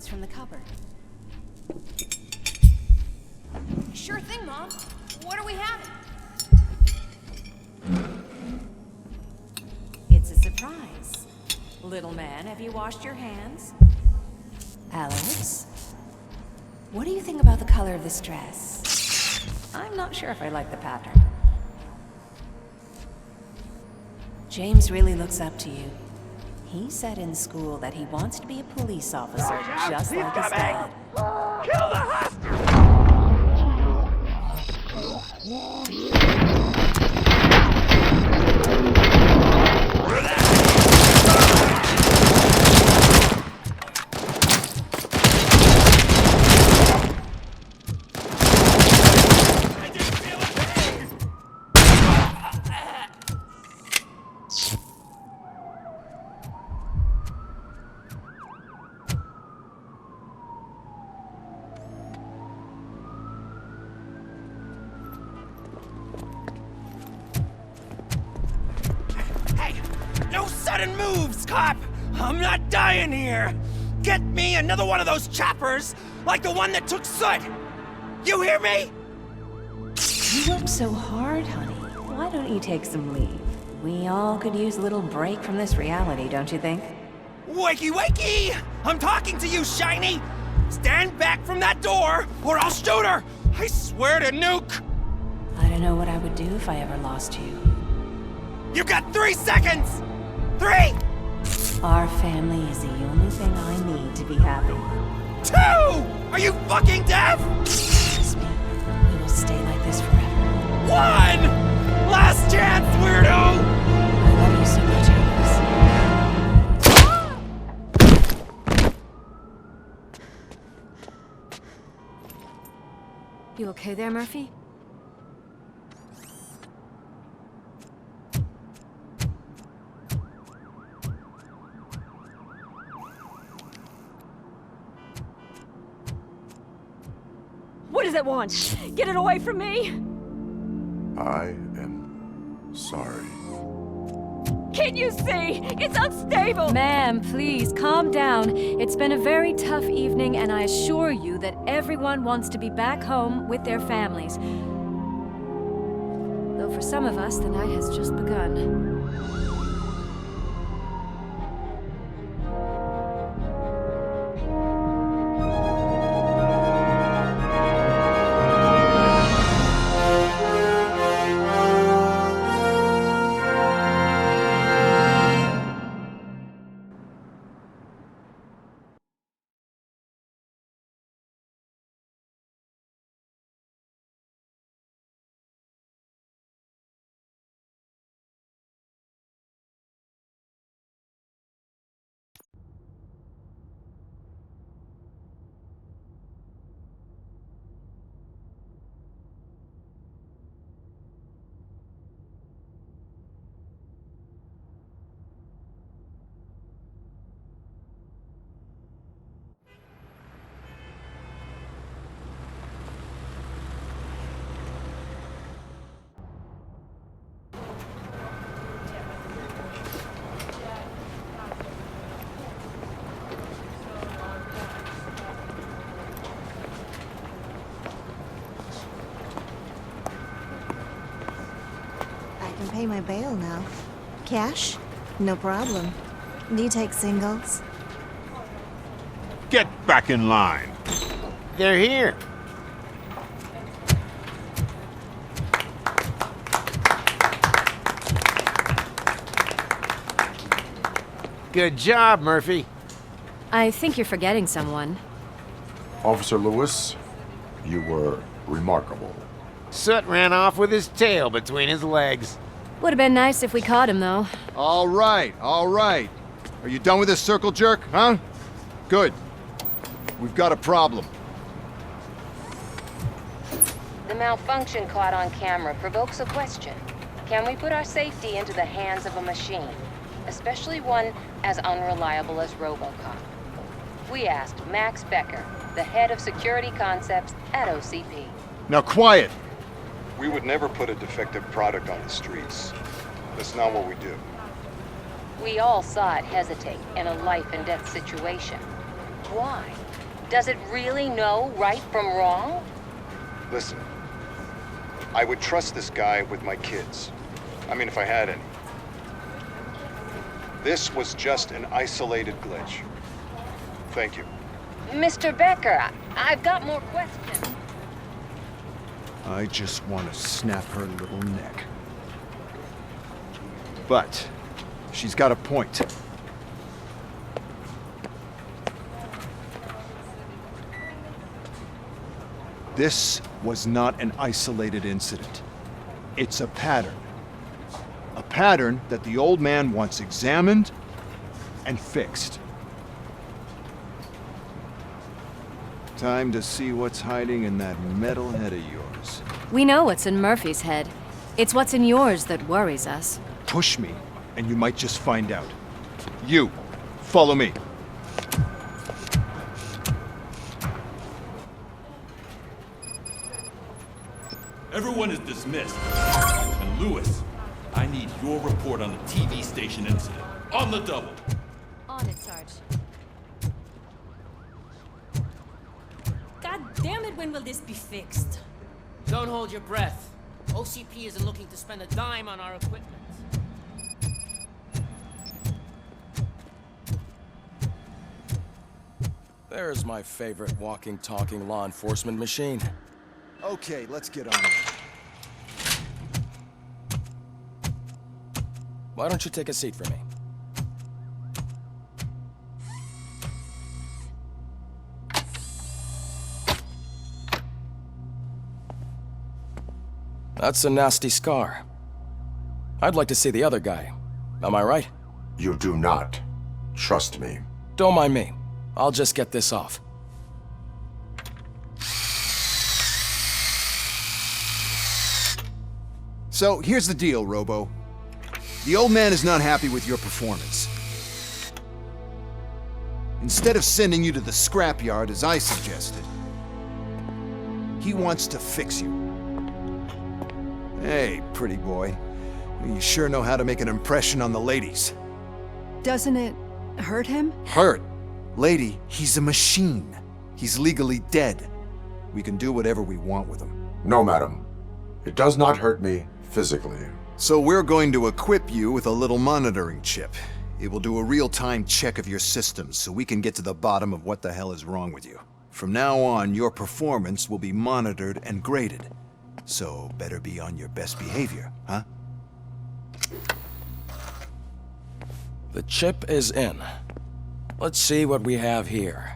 these from the cupboard. Sure thing, Mom. What are we having? It's a surprise. Little man, have you washed your hands? Alex? What do you think about the color of this dress? I'm not sure if I like the pattern. James really looks up to you. He said in school that he wants to be a police officer, just like his dad. Kill the hostage! Moves, cop! I'm not dying here! Get me another one of those choppers, like the one that took Soot! You hear me? You work so hard, honey. Why don't you take some leave? We all could use a little break from this reality, don't you think? Wakey, wakey! I'm talking to you, Shiny! Stand back from that door, or I'll shoot her! I swear to nuke! I don't know what I would do if I ever lost you. You got 3 seconds! 3! Our family is the only thing I need to be happy. 2! Are you fucking deaf? Trust me, we will stay like this forever. 1! Last chance, weirdo! I love you so much, Alex. You okay there, Murphy? What does it want? Get it away from me! I am sorry. Can't you see? It's unstable! Ma'am, please, calm down. It's been a very tough evening, and I assure you that everyone wants to be back home with their families. Though for some of us, the night has just begun. Pay my bail now. Cash? No problem. Do you take singles? Get back in line. They're here. Good job, Murphy. I think you're forgetting someone. Officer Lewis, you were remarkable. Soot ran off with his tail between his legs. Would have been nice if we caught him, though. All right, all right. Are you done with this circle jerk, huh? Good. We've got a problem. The malfunction caught on camera provokes a question. Can we put our safety into the hands of a machine, especially one as unreliable as RoboCop? We asked Max Becker, the head of security concepts at OCP. Now quiet! We would never put a defective product on the streets. That's not what we do. We all saw it hesitate in a life and death situation. Why? Does it really know right from wrong? Listen, I would trust this guy with my kids. I mean, if I had any. This was just an isolated glitch. Thank you. Mr. Becker, I've got more questions. I just want to snap her little neck. But she's got a point. This was not an isolated incident. It's a pattern. A pattern that the old man wants examined and fixed. Time to see what's hiding in that metal head of yours. We know what's in Murphy's head. It's what's in yours that worries us. Push me, and you might just find out. You, follow me. Everyone is dismissed. And Lewis, I need your report on the TV station incident. On the double. On it, Sarge. God damn it, when will this be fixed? Don't hold your breath. OCP isn't looking to spend a dime on our equipment. There's my favorite walking, talking law enforcement machine. Okay, let's get on it. Why don't you take a seat for me? That's a nasty scar. I'd like to see the other guy. Am I right? You do not. Trust me. Don't mind me. I'll just get this off. So, here's the deal, Robo. The old man is not happy with your performance. Instead of sending you to the scrapyard as I suggested, he wants to fix you. Hey, pretty boy. You sure know how to make an impression on the ladies. Doesn't it hurt him? Hurt? Lady, he's a machine. He's legally dead. We can do whatever we want with him. No, madam. It does not hurt me physically. So we're going to equip you with a little monitoring chip. It will do a real-time check of your systems so we can get to the bottom of what the hell is wrong with you. From now on, your performance will be monitored and graded. So better be on your best behavior, huh? The chip is in. Let's see what we have here.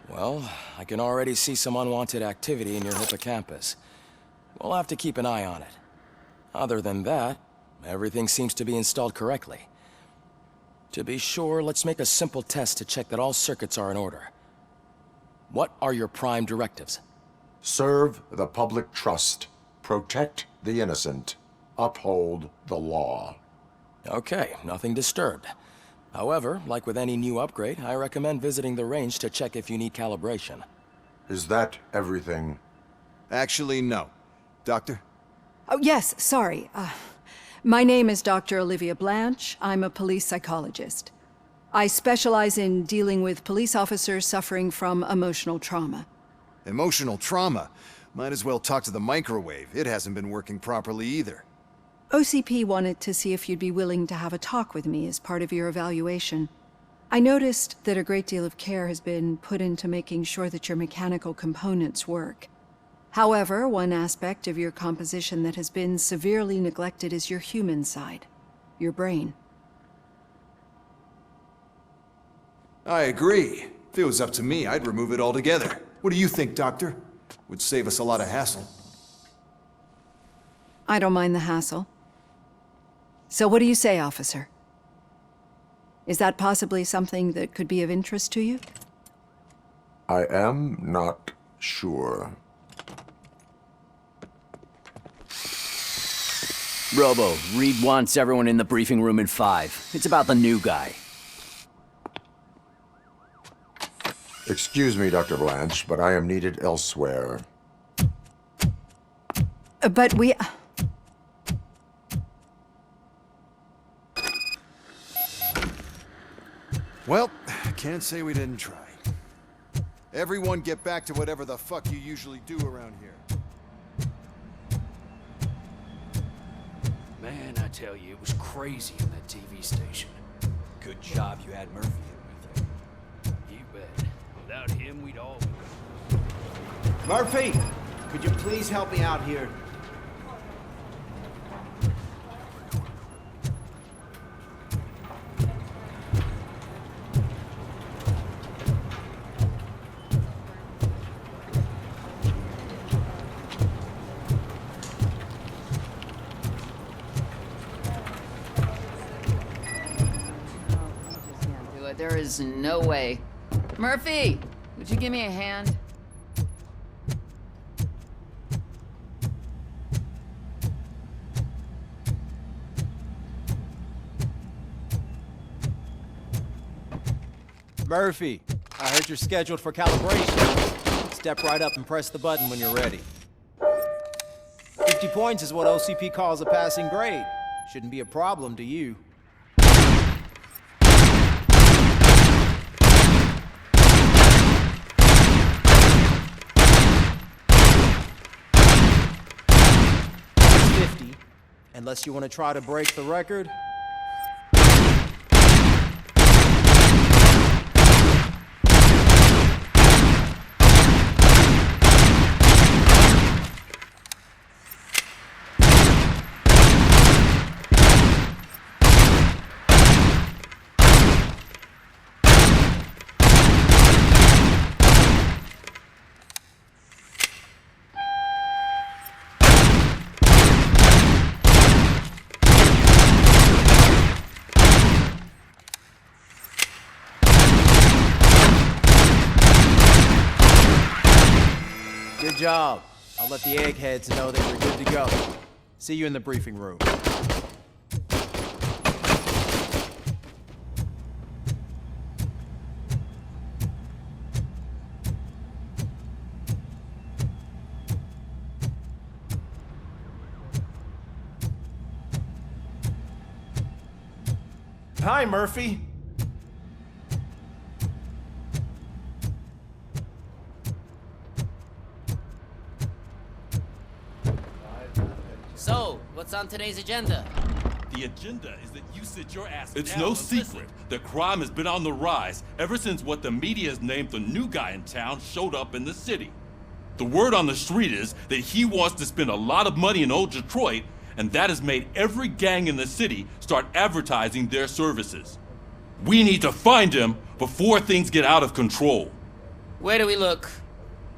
Well, I can already see some unwanted activity in your hippocampus. We'll have to keep an eye on it. Other than that, everything seems to be installed correctly. To be sure, let's make a simple test to check that all circuits are in order. What are your prime directives? Serve the public trust. Protect the innocent. Uphold the law. Okay, nothing disturbed. However, like with any new upgrade, I recommend visiting the range to check if you need calibration. Is that everything? Actually, no. Doctor? Oh, yes, sorry. My name is Dr. Olivia Blanche. I'm a police psychologist. I specialize in dealing with police officers suffering from emotional trauma. Emotional trauma? Might as well talk to the microwave. It hasn't been working properly either. OCP wanted to see if you'd be willing to have a talk with me as part of your evaluation. I noticed that a great deal of care has been put into making sure that your mechanical components work. However, one aspect of your composition that has been severely neglected is your human side, your brain. I agree. If it was up to me, I'd remove it altogether. What do you think, Doctor? Would save us a lot of hassle. I don't mind the hassle. So what do you say, officer? Is that possibly something that could be of interest to you? I am not sure. Robo, Reed wants everyone in the briefing room in 5. It's about the new guy. Excuse me, Dr. Blanche, but I am needed elsewhere. But we... Well, can't say we didn't try. Everyone get back to whatever the fuck you usually do around here. Man, I tell you, it was crazy in that TV station. Good job you had Murphy in with you. You bet. Without him, we'd all be... Murphy! Could you please help me out here? There is no way. Murphy, would you give me a hand? Murphy, I heard you're scheduled for calibration. Step right up and press the button when you're ready. 50 points is what OCP calls a passing grade. Shouldn't be a problem to you. Unless you want to try to break the record. Good job. I'll let the eggheads know that you're good to go. See you in the briefing room. Hi, Murphy. So, what's on today's agenda? The agenda is that you sit your ass down. It's no secret that crime has been on the rise ever since what the media has named the new guy in town showed up in the city. The word on the street is that he wants to spend a lot of money in old Detroit, and that has made every gang in the city start advertising their services. We need to find him before things get out of control. Where do we look?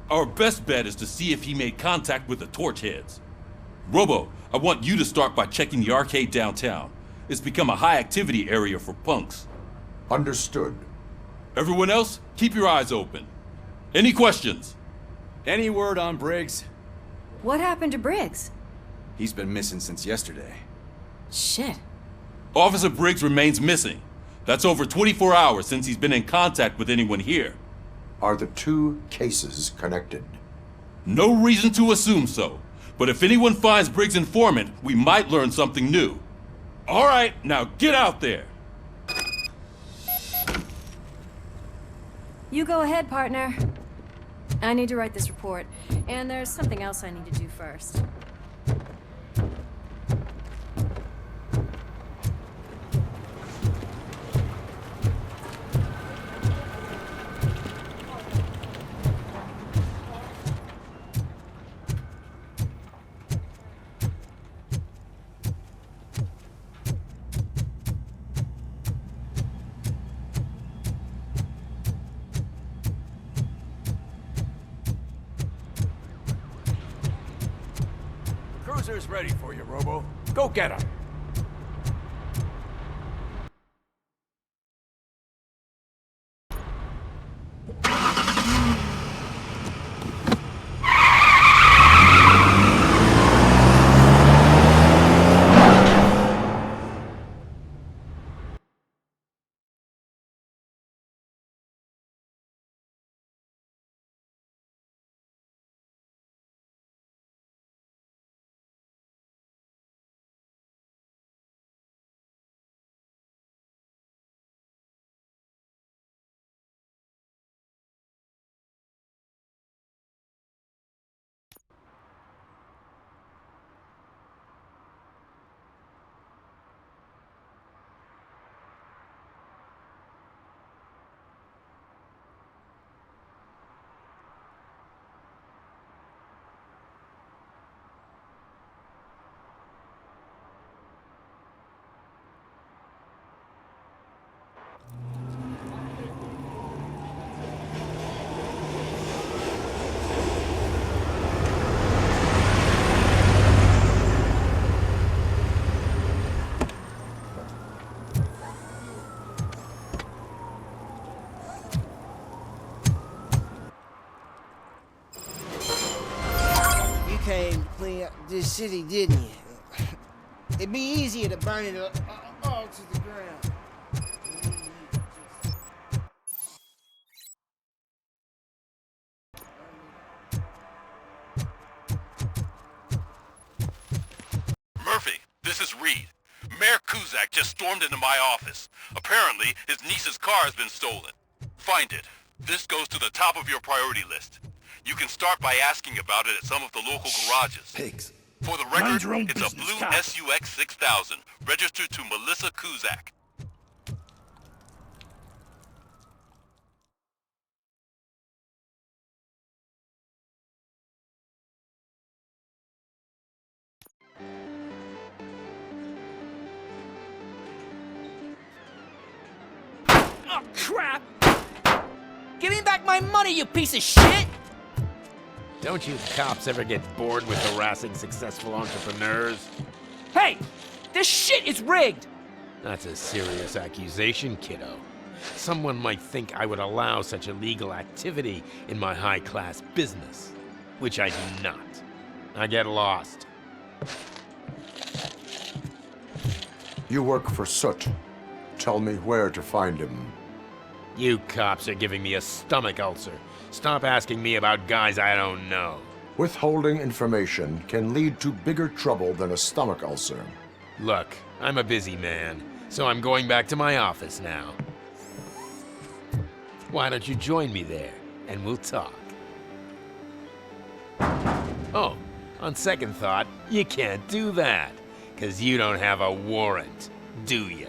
Our best bet is to see if he made contact with the Torchheads. Robo, I want you to start by checking the arcade downtown. It's become a high-activity area for punks. Understood. Everyone else, keep your eyes open. Any questions? Any word on Briggs? What happened to Briggs? He's been missing since yesterday. Shit. Officer Briggs remains missing. That's over 24 hours since he's been in contact with anyone here. Are the two cases connected? No reason to assume so. But if anyone finds Briggs' informant, we might learn something new. All right, now get out there. You go ahead, partner. I need to write this report, and there's something else I need to do first. Officer's ready for you, Robo. Go get him. Came to clean up this city, didn't you? It'd be easier to burn it all to the ground. Murphy, this is Reed. Mayor Kuzak just stormed into my office. Apparently, his niece's car has been stolen. Find it. This goes to the top of your priority list. You can start by asking about it at some of the local garages. Pigs. For the record, it's a blue SUX 6000, registered to Melissa Kuzak. Oh, crap! Give me back my money, you piece of shit! Don't you cops ever get bored with harassing successful entrepreneurs? Hey! This shit is rigged! That's a serious accusation, kiddo. Someone might think I would allow such illegal activity in my high-class business, which I do not. I get lost. You work for Soot. Tell me where to find him. You cops are giving me a stomach ulcer. Stop asking me about guys I don't know. Withholding information can lead to bigger trouble than a stomach ulcer. Look, I'm a busy man, so I'm going back to my office now. Why don't you join me there, and we'll talk. Oh, on second thought, you can't do that, 'cause you don't have a warrant, do ya?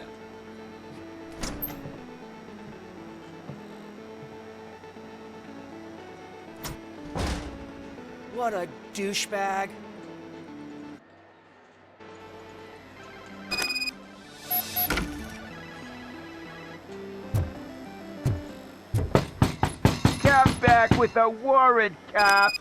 What a douchebag. Come back with a warrant, cop!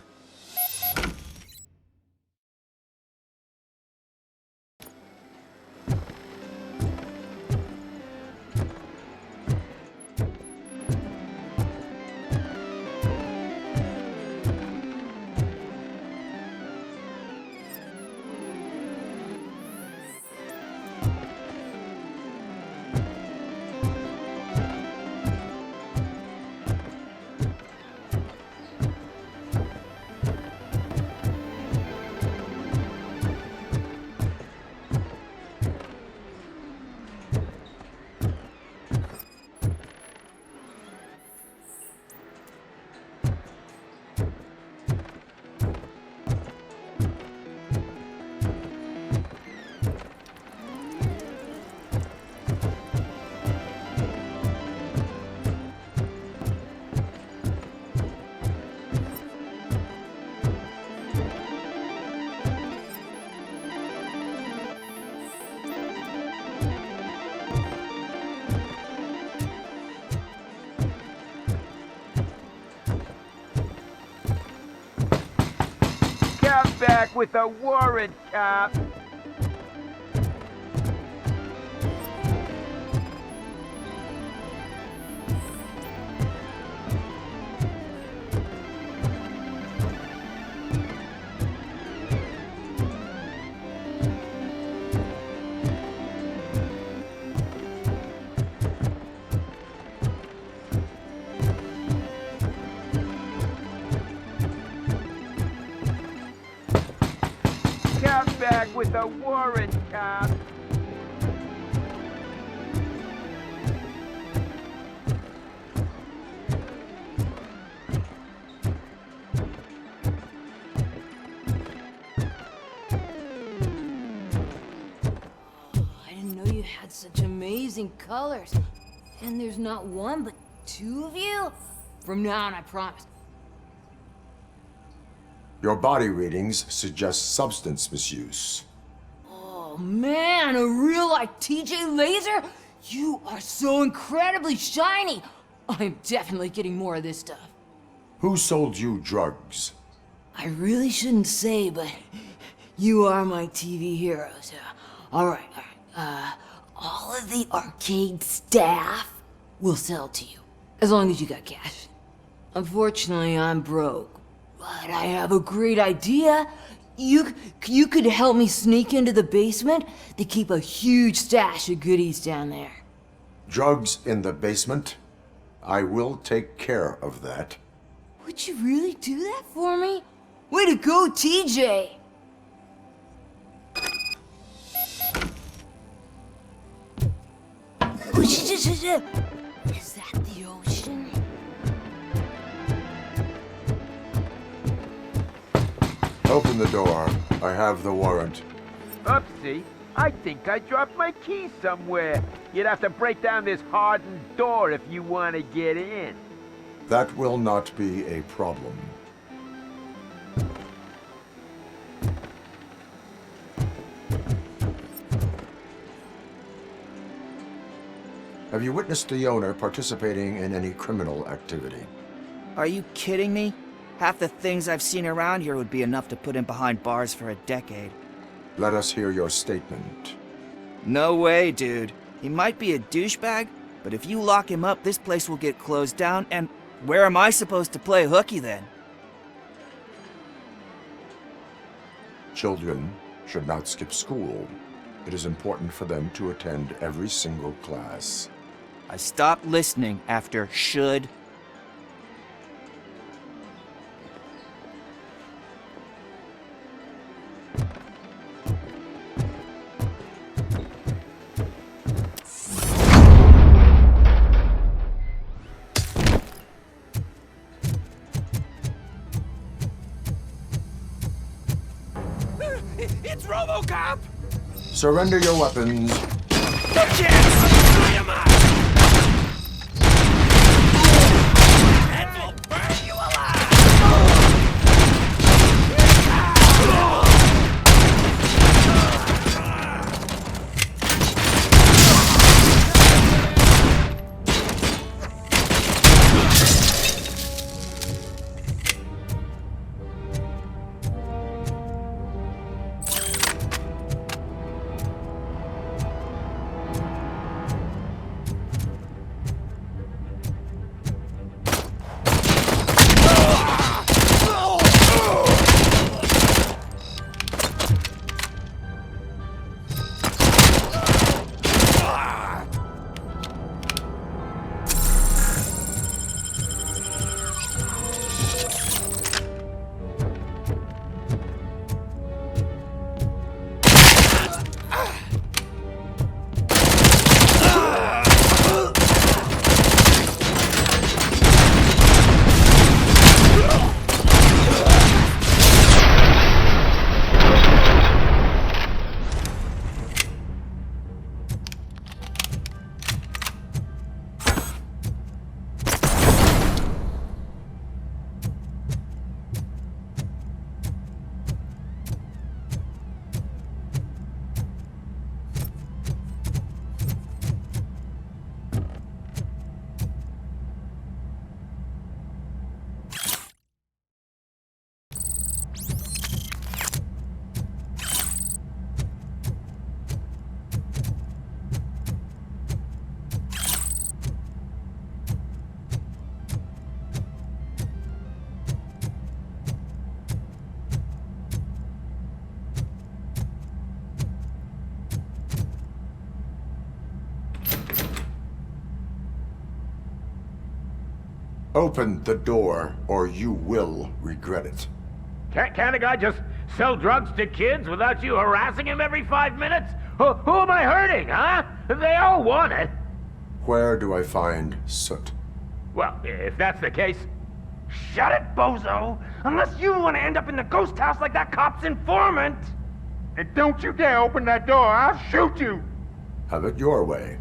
back with a warrant, cop. Come back with a warrant, cop. I didn't know you had such amazing colors. And there's not one, but two of you? From now on, I promise. Your body readings suggest substance misuse. Oh man, a real like TJ laser? You are so incredibly shiny. I'm definitely getting more of this stuff. Who sold you drugs? I really shouldn't say, but you are my TV heroes. All right. All of the arcade staff will sell to you, as long as you got cash. Unfortunately, I'm broke. But I have a great idea. You could help me sneak into the basement. They keep a huge stash of goodies down there. Drugs in the basement? I will take care of that. Would you really do that for me? Way to go, TJ! Is that the ocean? Open the door. I have the warrant. Oopsie. I think I dropped my keys somewhere. You'd have to break down this hardened door if you want to get in. That will not be a problem. Have you witnessed the owner participating in any criminal activity? Are you kidding me? Half the things I've seen around here would be enough to put him behind bars for a decade. Let us hear your statement. No way, dude. He might be a douchebag, but if you lock him up, this place will get closed down, and where am I supposed to play hooky then? Children should not skip school. It is important for them to attend every single class. I stopped listening after should. It's RoboCop! Surrender your weapons. No chance! Free 'em up! And we'll burn you alive! Open the door, or you will regret it. Can't a guy just sell drugs to kids without you harassing him every 5 minutes? Who am I hurting, huh? They all want it. Where do I find soot? Well, if that's the case, shut it, bozo! Unless you want to end up in the ghost house like that cop's informant! And don't you dare open that door, I'll shoot you! Have it your way.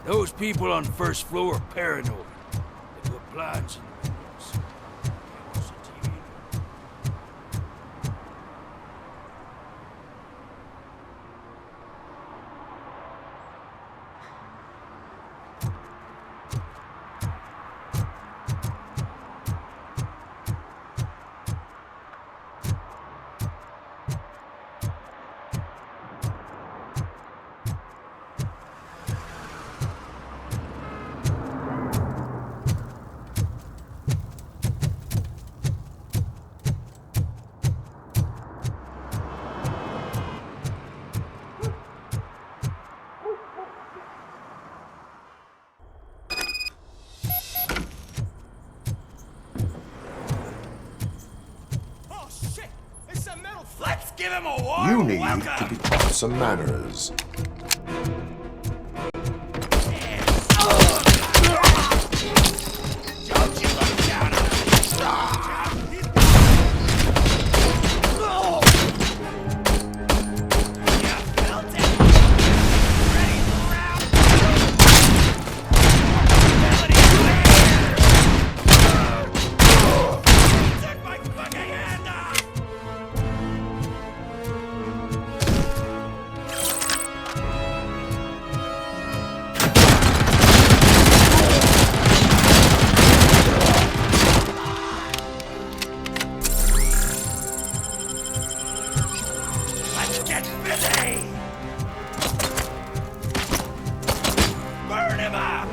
Those people on the first floor are paranoid. They put blinds in the windows. Can't watch the TV. give him a warm You need welcome. to be taught some manners. Don't you look down on him. You felt it. Ready for round ability took my fucking hand off. Let's get busy! Burn him up!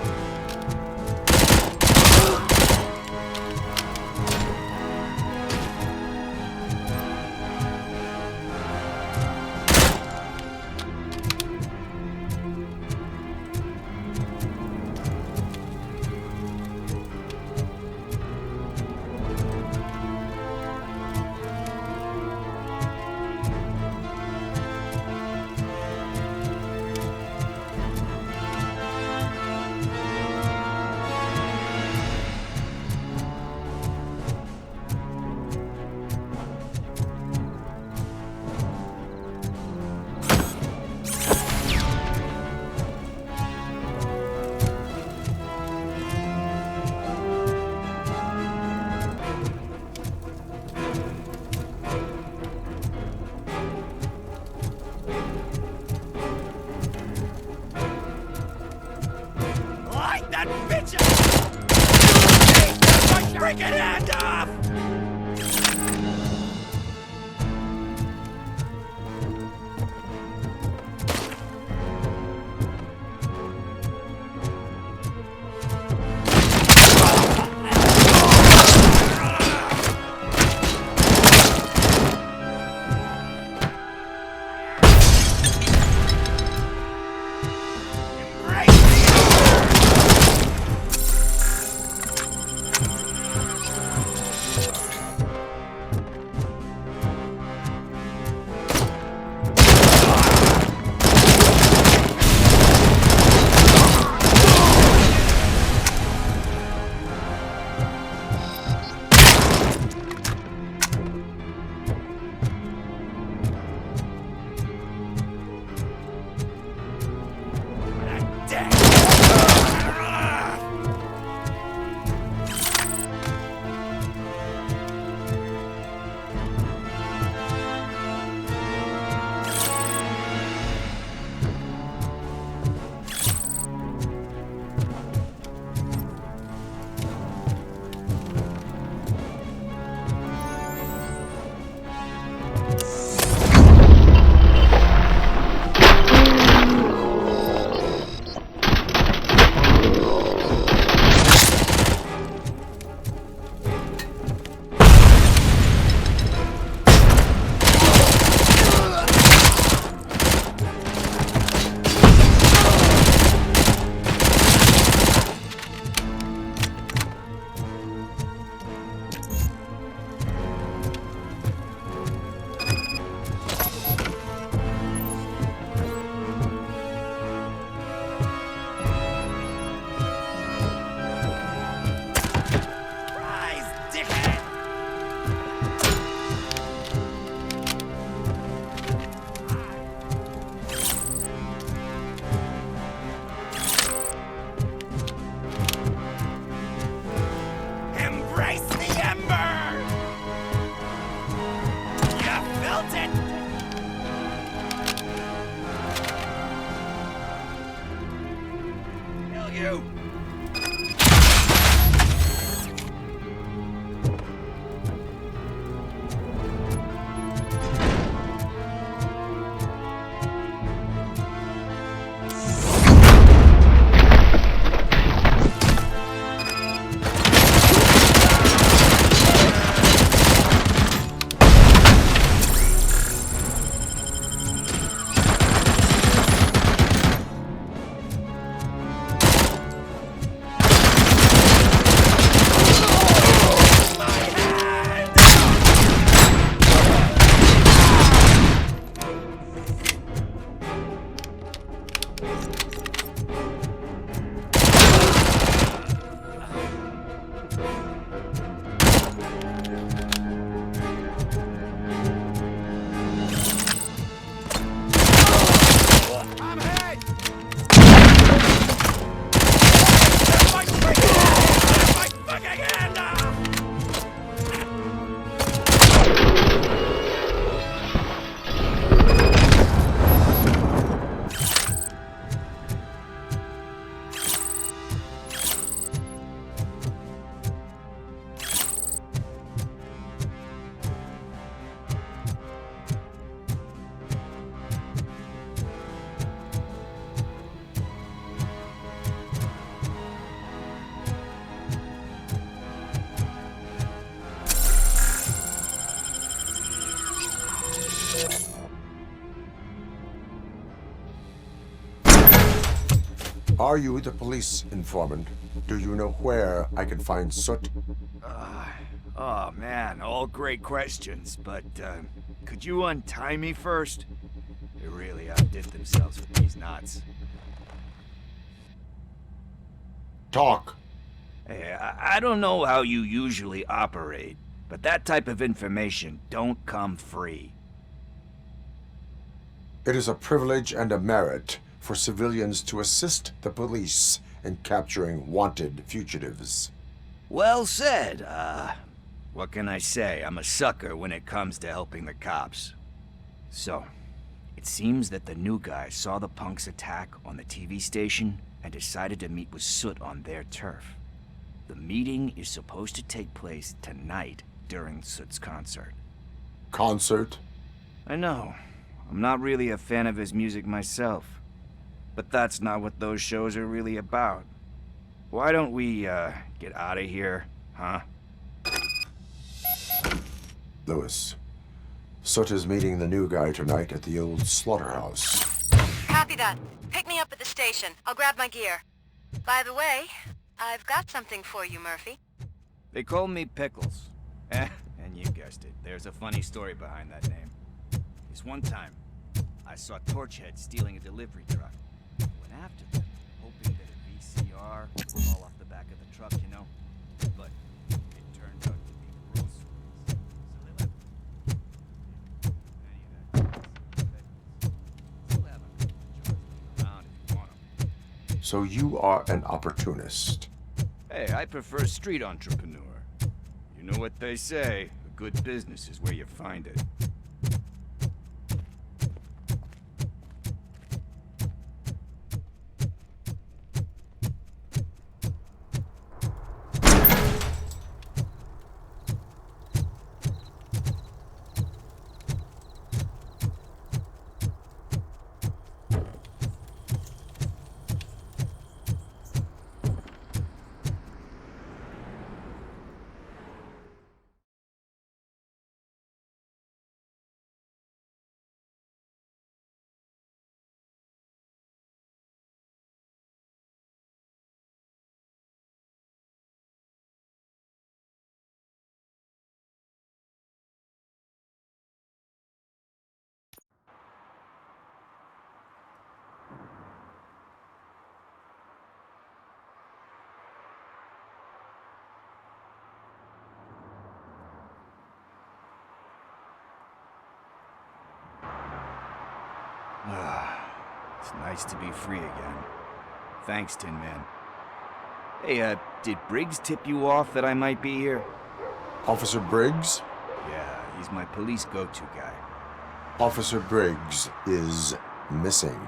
Light that bitch up! Take my freaking hand off! Are you the police informant? Do you know where I can find Soot? Oh man, all great questions, but could you untie me first? They really outdid themselves with these knots. Talk. Hey, I don't know how you usually operate, but that type of information don't come free. It is a privilege and a merit for civilians to assist the police in capturing wanted fugitives. Well said. What can I say? I'm a sucker when it comes to helping the cops. So, it seems that the new guy saw the punks' attack on the TV station and decided to meet with Soot on their turf. The meeting is supposed to take place tonight during Soot's concert. Concert? I know. I'm not really a fan of his music myself. But that's not what those shows are really about. Why don't we, get out of here, huh? Lewis, Soot is meeting the new guy tonight at the old slaughterhouse. Copy that. Pick me up at the station. I'll grab my gear. By the way, I've got something for you, Murphy. They call me Pickles. And you guessed it, there's a funny story behind that name. This one time, I saw Torchhead stealing a delivery truck. Went after them, hoping that a VCR would fall off the back of the truck, you know? But it turned out to be groceries. So they left. Still have a around if you want them. So you are an opportunist. Hey, I prefer street entrepreneur. You know what they say, a good business is where you find it. It's nice to be free again. Thanks, Tin Man. Hey, did Briggs tip you off that I might be here? Officer Briggs? Yeah, he's my police go-to guy. Officer Briggs is missing.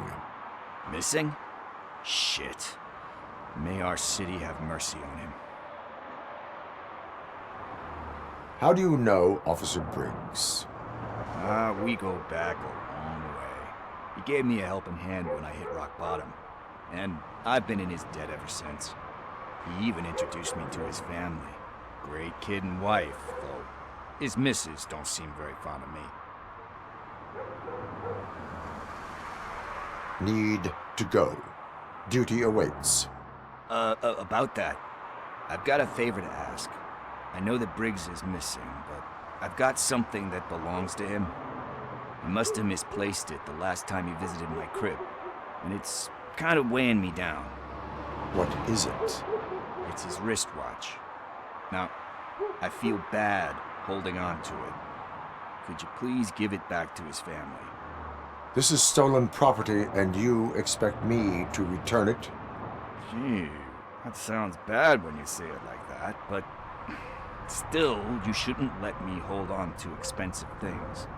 Missing? Shit. May our city have mercy on him. How do you know Officer Briggs? We go back a long way. He gave me a helping hand when I hit rock bottom, and I've been in his debt ever since. He even introduced me to his family. Great kid and wife, though his missus don't seem very fond of me. Need to go. Duty awaits. About that, I've got a favor to ask. I know that Briggs is missing, but I've got something that belongs to him. He must have misplaced it the last time he visited my crib, and it's kind of weighing me down. What is it? It's his wristwatch. Now, I feel bad holding on to it. Could you please give it back to his family? This is stolen property, and you expect me to return it? Gee, that sounds bad when you say it like that, but still, you shouldn't let me hold on to expensive things.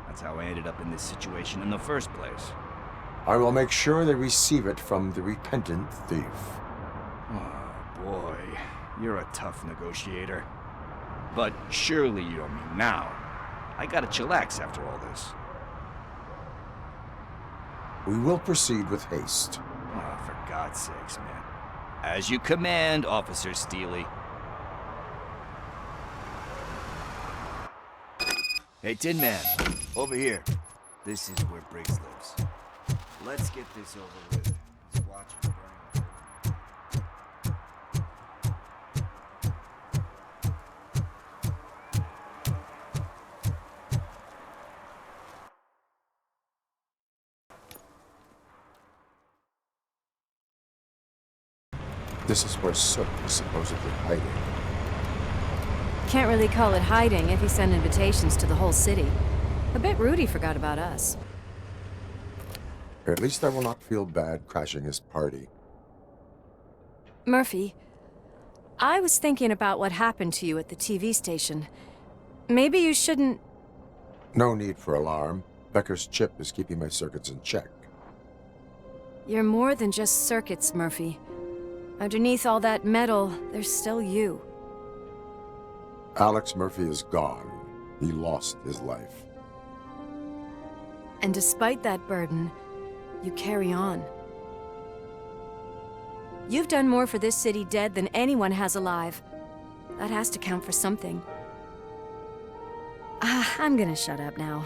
That's how I ended up in this situation in the first place. I will make sure they receive it from the repentant thief. Oh, boy. You're a tough negotiator. But surely you don't mean now. I gotta chillax after all this. We will proceed with haste. Oh, for God's sakes, man. As you command, Officer Steely. Hey, Tin Man, over here. This is where Briggs lives. Let's get this over with. His watch is burning. This is where Sook is supposedly hiding. Can't really call it hiding if he sent invitations to the whole city. A bit rude he forgot about us. At least I will not feel bad crashing his party. Murphy, I was thinking about what happened to you at the TV station. Maybe you shouldn't... No need for alarm. Becker's chip is keeping my circuits in check. You're more than just circuits, Murphy. Underneath all that metal, there's still you. Alex Murphy is gone. He lost his life. And despite that burden, you carry on. You've done more for this city dead than anyone has alive. That has to count for something. I'm gonna shut up now.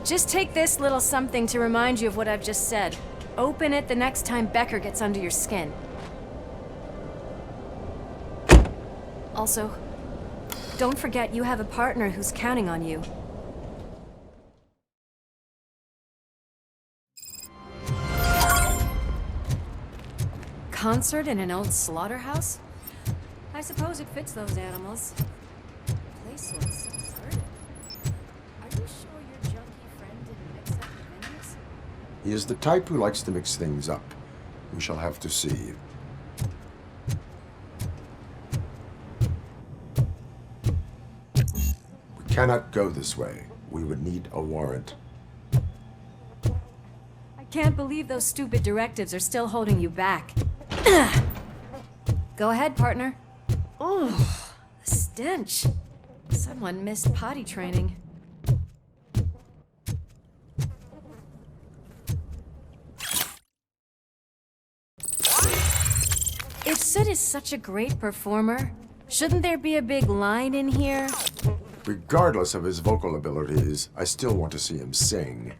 Just take this little something to remind you of what I've just said. Open it the next time Becker gets under your skin. Also, don't forget you have a partner who's counting on you. Concert in an old slaughterhouse? I suppose it fits those animals. The place looks deserted. Are you sure your junkie friend didn't mix up the venues? He is the type who likes to mix things up. We shall have to see. We cannot go this way. We would need a warrant. I can't believe those stupid directives are still holding you back. Go ahead, partner. Oh, the stench. Someone missed potty training. If Sid is such a great performer, shouldn't there be a big line in here? Regardless of his vocal abilities, I still want to see him sing.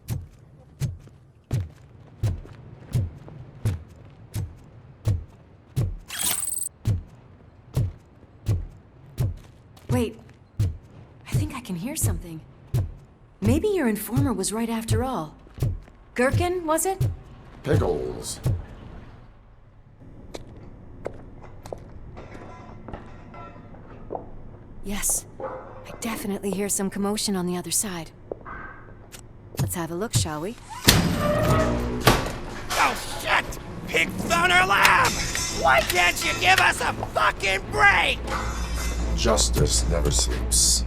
Wait, I think I can hear something. Maybe your informer was right after all. Gherkin, was it? Pickles. Yes, I definitely hear some commotion on the other side. Let's have a look, shall we? Oh shit! Pig Thunder Lab! Why can't you give us a fucking break? Justice never sleeps.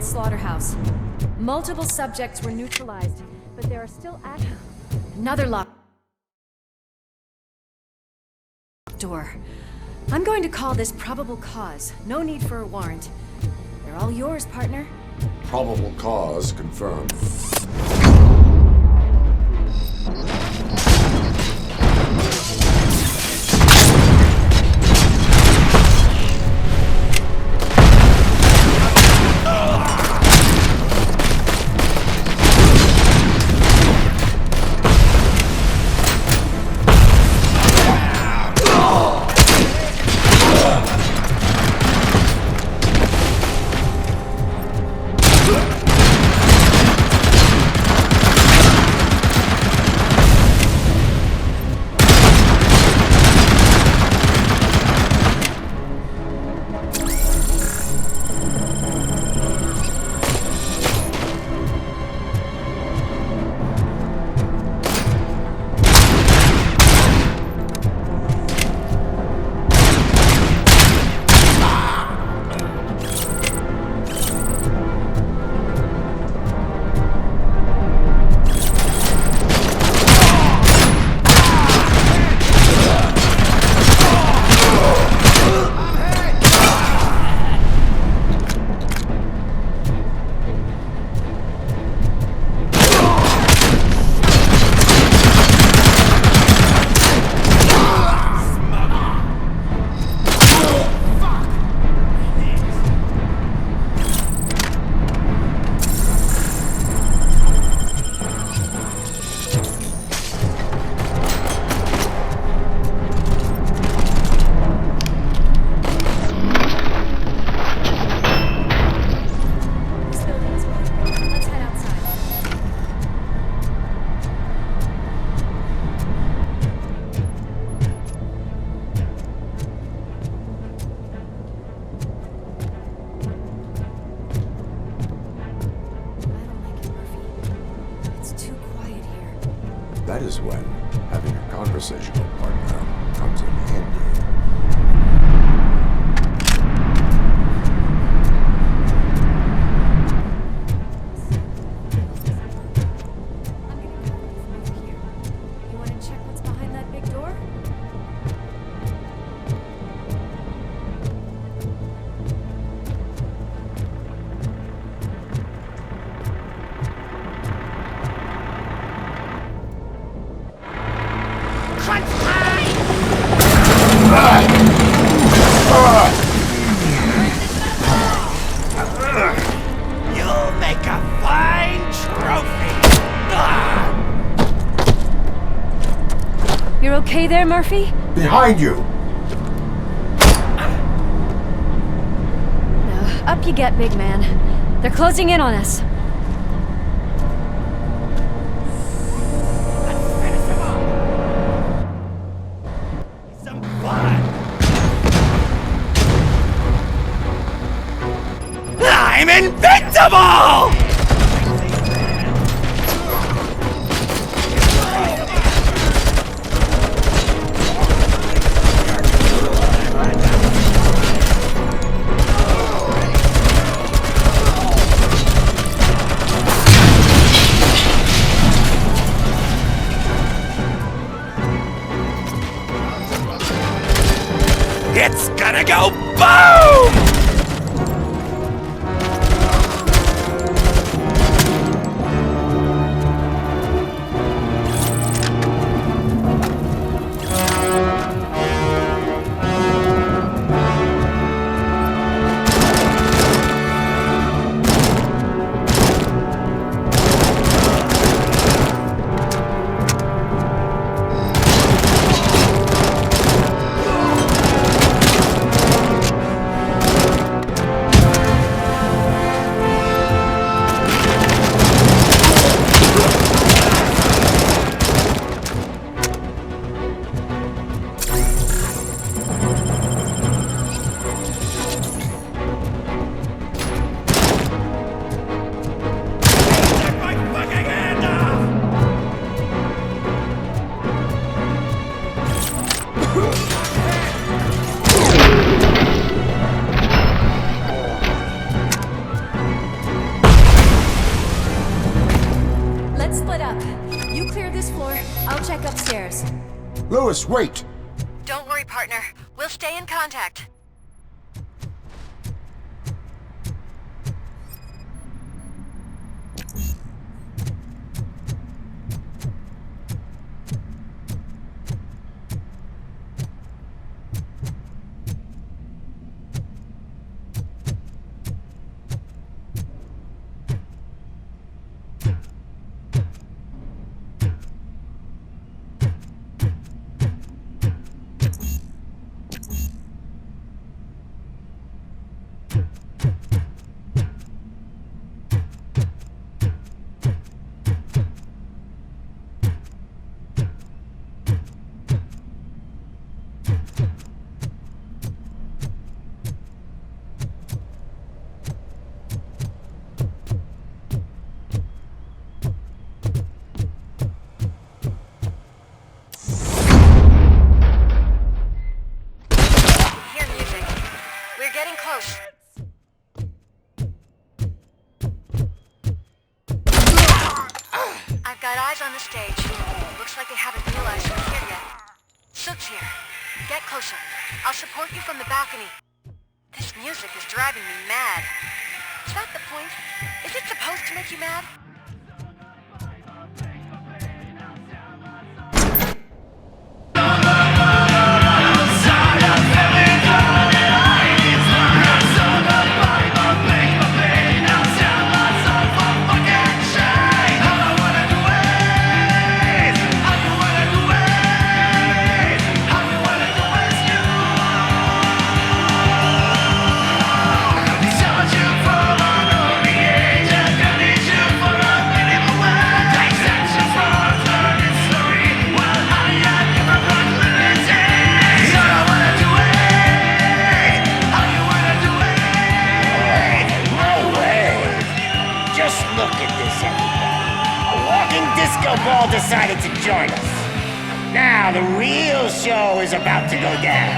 Slaughterhouse. Multiple subjects were neutralized, but there are still active. Another lock door. I'm going to call this probable cause. No need for a warrant. They're all yours, partner. Probable cause confirmed. That is when having a conversational partner comes in handy. You want to check what's behind that big door? You'll make a fine trophy! You're okay there, Murphy? Behind you! No, up you get, big man. They're closing in on us. I'm invincible! It's gonna go boom! Let's split up. You clear this floor, I'll check upstairs. Lewis, wait! Don't worry, partner. We'll stay in contact. Got eyes on the stage. Looks like they haven't realized we're here yet. Sook's here. Get closer. I'll support you from the balcony. This music is driving me mad. Is that the point? Is it supposed to make you mad? For you've all decided to join us. Now, the real show is about to go down.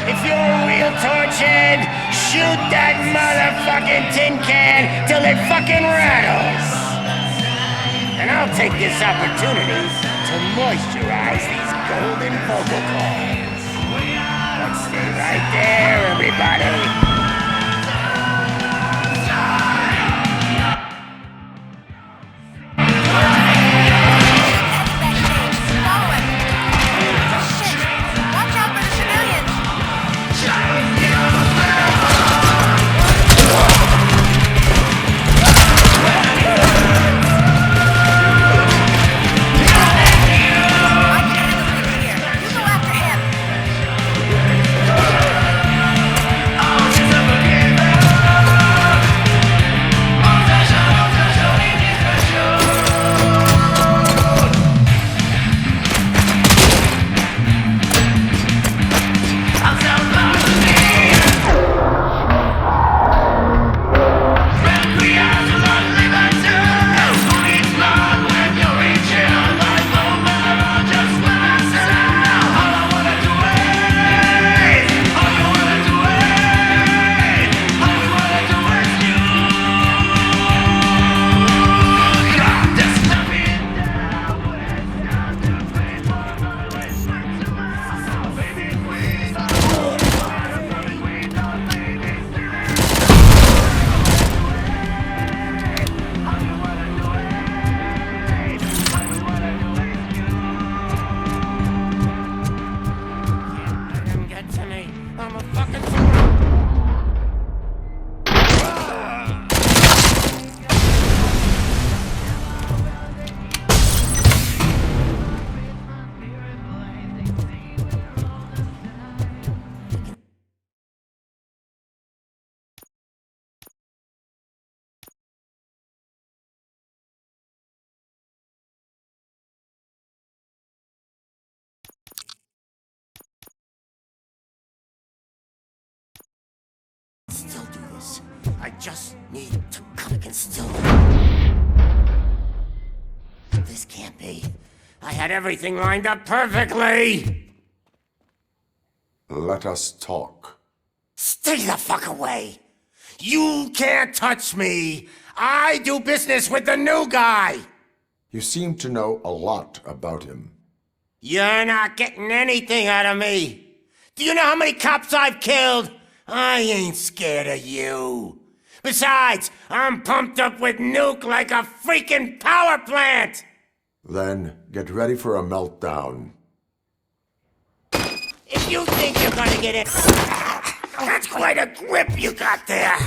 If you're a real torchhead, shoot that motherfucking tin can till it fucking rattles. And I'll take this opportunity to moisturize these golden vocal cords. But stay right there, everybody. Still do this. I just need to click and still. This can't be. I had everything lined up perfectly. Let us talk. Stay the fuck away. You can't touch me. I do business with the new guy. You seem to know a lot about him. You're not getting anything out of me. Do you know how many cops I've killed? I ain't scared of you. Besides, I'm pumped up with nuke like a freaking power plant! Then get ready for a meltdown. If you think you're gonna get it, that's quite a grip you got there.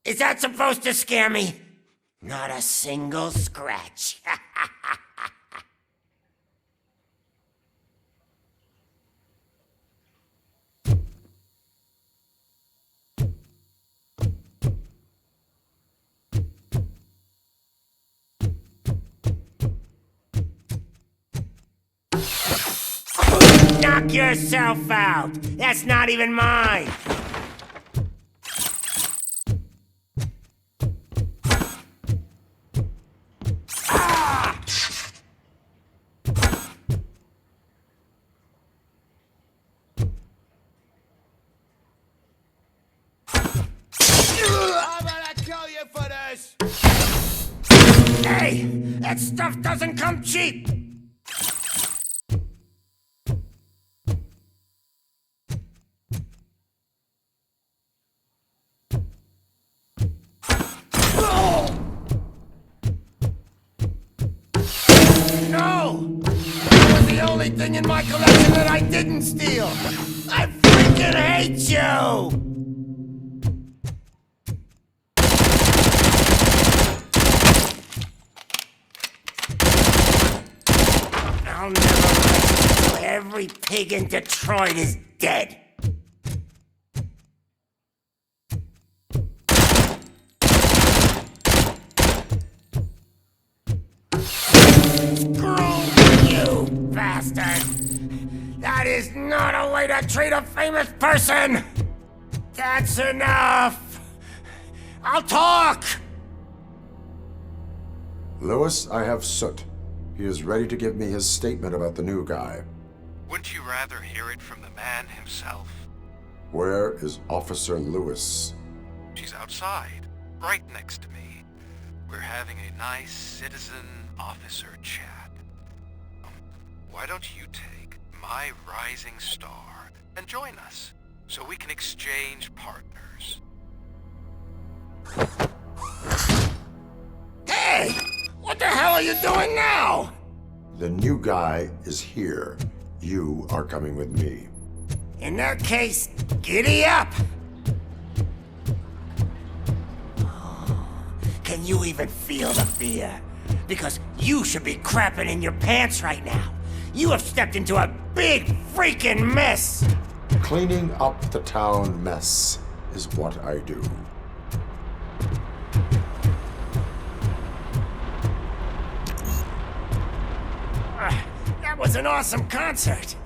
Is that supposed to scare me? Not a single scratch. Knock yourself out. That's not even mine. Hey, that stuff doesn't come cheap! No! That was the only thing in my collection that I didn't steal! I freaking hate you! I'll never rest until every pig in Detroit is dead. Screw you, bastard! That is not a way to treat a famous person! That's enough! I'll talk! Lewis, I have Soot. He is ready to give me his statement about the new guy. Wouldn't you rather hear it from the man himself? Where is Officer Lewis? She's outside, right next to me. We're having a nice citizen-officer chat. Why don't you take my rising star and join us, so we can exchange partners? Hey! What the hell are you doing now? The new guy is here. You are coming with me. In that case, giddy up! Can you even feel the fear? Because you should be crapping in your pants right now. You have stepped into a big freaking mess! Cleaning up the town mess is what I do. That was an awesome concert.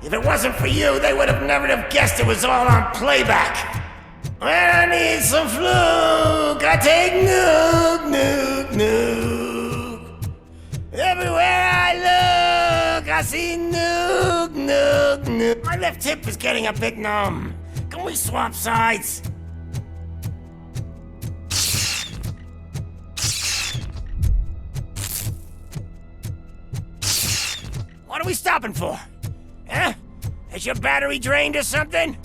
If it wasn't for you, they would have never have guessed it was all on playback. When I need some fluke, I take nuke, nuke, nuke. Everywhere I look, I see nuke, nuke, nuke. My left hip is getting a bit numb. Can we swap sides? What are we stopping for? Huh? Is your battery drained or something?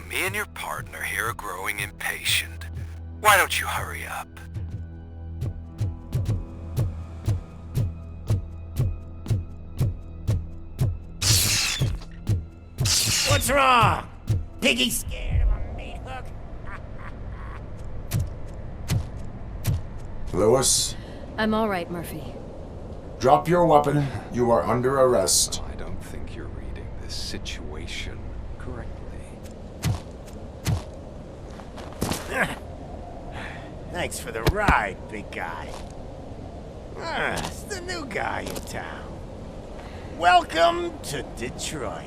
Me and your partner here are growing impatient. Why don't you hurry up? What's wrong? Piggy scared of a meat hook? Lewis? I'm all right, Murphy. Drop your weapon. You are under arrest. I don't think you're reading this situation correctly. Thanks for the ride, big guy. It's the new guy in town. Welcome to Detroit.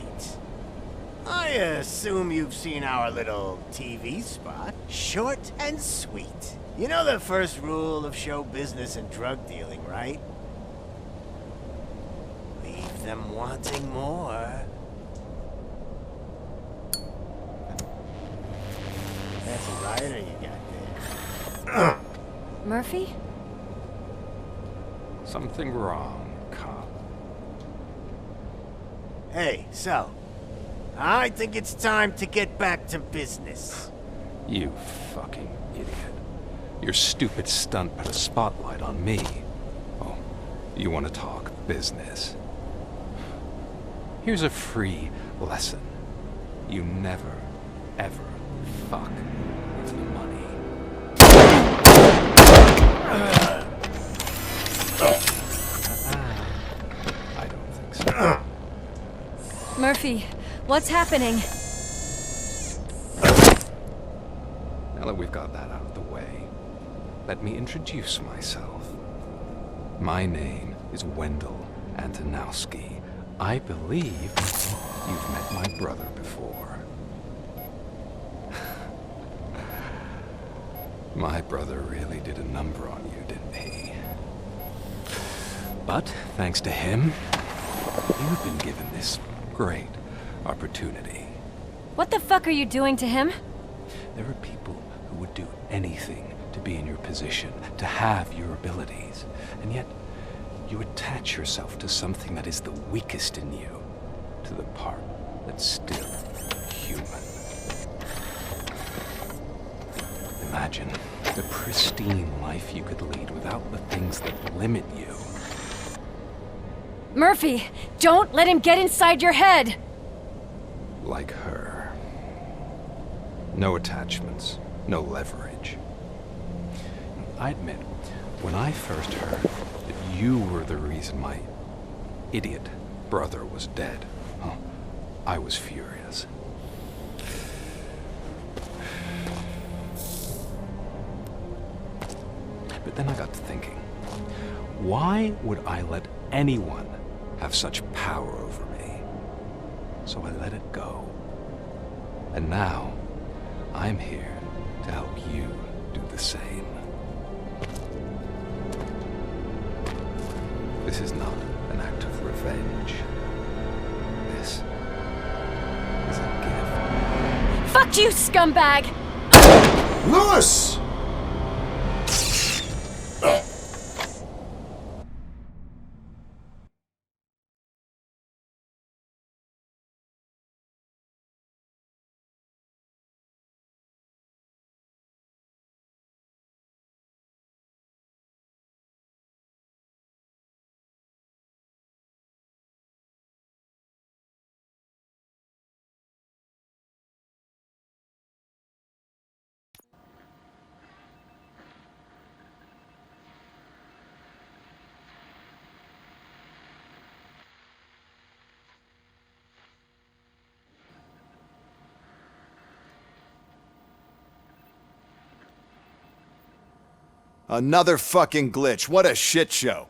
I assume you've seen our little TV spot. Short and sweet. You know the first rule of show business and drug dealing, right? Leave them wanting more. That's a rider you got there. Murphy? Something wrong, cop. Hey, so, I think it's time to get back to business. You fucking idiot. Your stupid stunt put a spotlight on me. Oh, you want to talk business? Here's a free lesson. You never, ever fuck with the money. I don't think so. Murphy, what's happening? Now that we've got that out of the way, let me introduce myself. My name is Wendell Antonowski. I believe you've met my brother before. My brother really did a number on you, didn't he? But thanks to him, you've been given this great opportunity. What the fuck are you doing to him? There are people who would do anything to be in your position, to have your abilities, and yet you attach yourself to something that is the weakest in you, to the part that's still human. Imagine the pristine life you could lead without the things that limit you. Murphy, don't let him get inside your head! Like her. No attachments, no leverage. I admit, when I first heard that you were the reason my idiot brother was dead. Oh, I was furious. But then I got to thinking, why would I let anyone have such power over me? So I let it go. And now, I'm here to help you do the same. This is not an act of revenge. This is a gift. Fuck you, scumbag! Lewis! Another fucking glitch. What a shit show.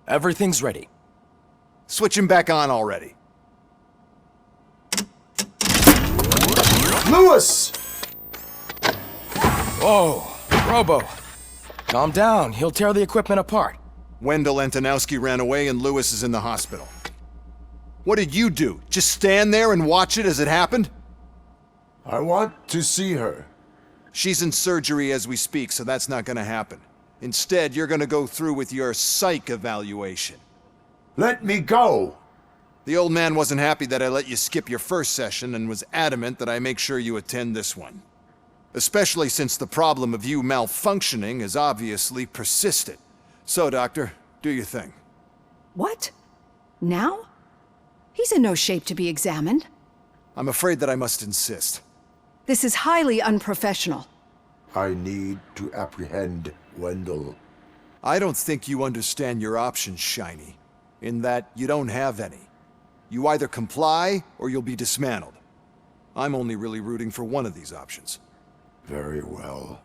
Everything's ready. Switch him back on already. Lewis! Whoa, Robo. Calm down. He'll tear the equipment apart. Wendell Antonowski ran away and Lewis is in the hospital. What did you do? Just stand there and watch it as it happened? I want to see her. She's in surgery as we speak, so that's not gonna happen. Instead, you're gonna go through with your psych evaluation. Let me go! The old man wasn't happy that I let you skip your first session and was adamant that I make sure you attend this one. Especially since the problem of you malfunctioning has obviously persisted. So, Doctor, do your thing. What? Now? He's in no shape to be examined. I'm afraid that I must insist. This is highly unprofessional. I need to apprehend Wendell. I don't think you understand your options, Shiny. In that you don't have any. You either comply or you'll be dismantled. I'm only really rooting for one of these options. Very well.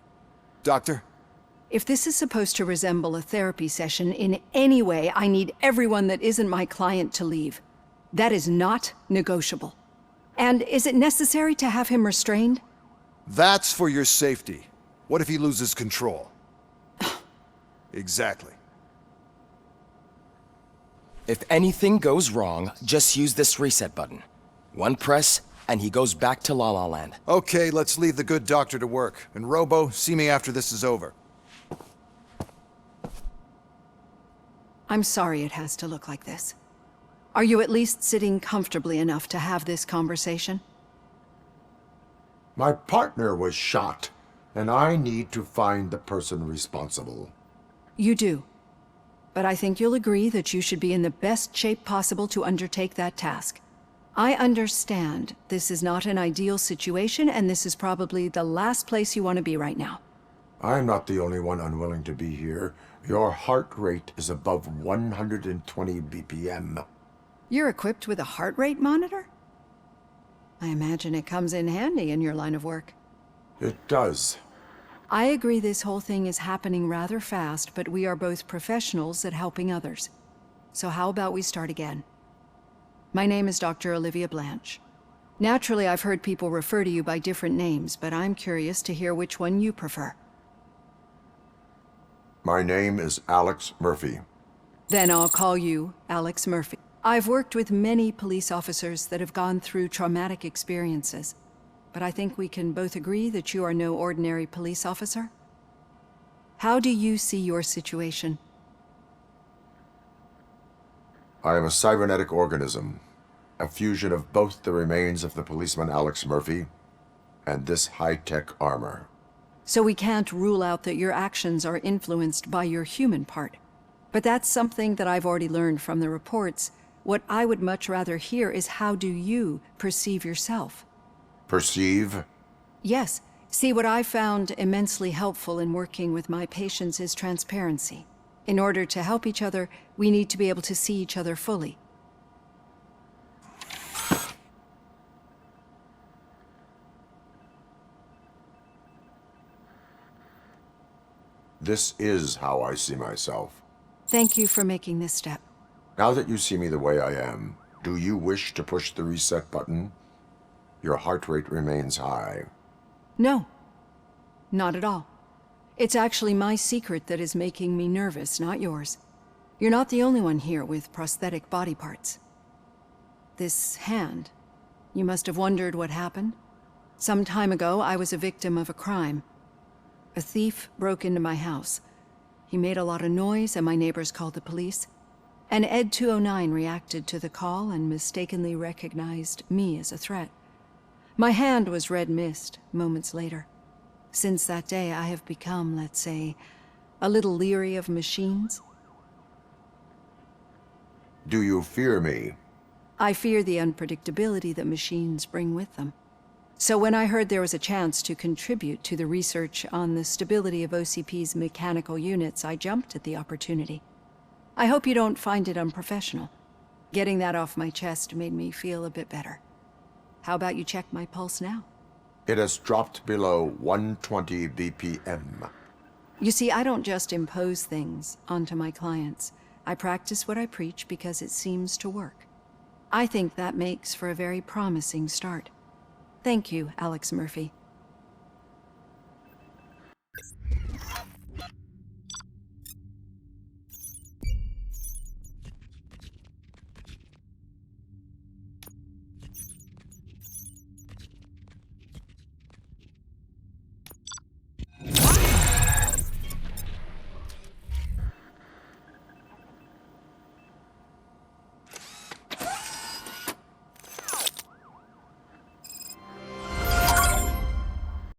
Doctor? If this is supposed to resemble a therapy session in any way, I need everyone that isn't my client to leave. That is not negotiable. And is it necessary to have him restrained? That's for your safety. What if he loses control? Exactly. If anything goes wrong, just use this reset button. One press, and he goes back to La La Land. Okay, let's leave the good doctor to work. And Robo, see me after this is over. I'm sorry it has to look like this. Are you at least sitting comfortably enough to have this conversation? My partner was shot, and I need to find the person responsible. You do. But I think you'll agree that you should be in the best shape possible to undertake that task. I understand this is not an ideal situation, and this is probably the last place you want to be right now. I'm not the only one unwilling to be here. Your heart rate is above 120 BPM. You're equipped with a heart rate monitor? I imagine it comes in handy in your line of work. It does. I agree this whole thing is happening rather fast, but we are both professionals at helping others. So how about we start again? My name is Dr. Olivia Blanche. Naturally, I've heard people refer to you by different names, but I'm curious to hear which one you prefer. My name is Alex Murphy. Then I'll call you Alex Murphy. I've worked with many police officers that have gone through traumatic experiences, but I think we can both agree that you are no ordinary police officer. How do you see your situation? I am a cybernetic organism, a fusion of both the remains of the policeman Alex Murphy and this high-tech armor. So we can't rule out that your actions are influenced by your human part. But that's something that I've already learned from the reports. What I would much rather hear is how do you perceive yourself? Perceive? Yes. See, what I found immensely helpful in working with my patients is transparency. In order to help each other, we need to be able to see each other fully. This is how I see myself. Thank you for making this step. Now that you see me the way I am, do you wish to push the reset button? Your heart rate remains high. No, not at all. It's actually my secret that is making me nervous, not yours. You're not the only one here with prosthetic body parts. This hand, you must have wondered what happened. Some time ago, I was a victim of a crime. A thief broke into my house. He made a lot of noise and my neighbors called the police. And Ed 209 reacted to the call and mistakenly recognized me as a threat. My hand was red mist moments later. Since that day, I have become, let's say, a little leery of machines. Do you fear me? I fear the unpredictability that machines bring with them. So when I heard there was a chance to contribute to the research on the stability of OCP's mechanical units, I jumped at the opportunity. I hope you don't find it unprofessional. Getting that off my chest made me feel a bit better. How about you check my pulse now? It has dropped below 120 BPM. You see, I don't just impose things onto my clients. I practice what I preach because it seems to work. I think that makes for a very promising start. Thank you, Alex Murphy.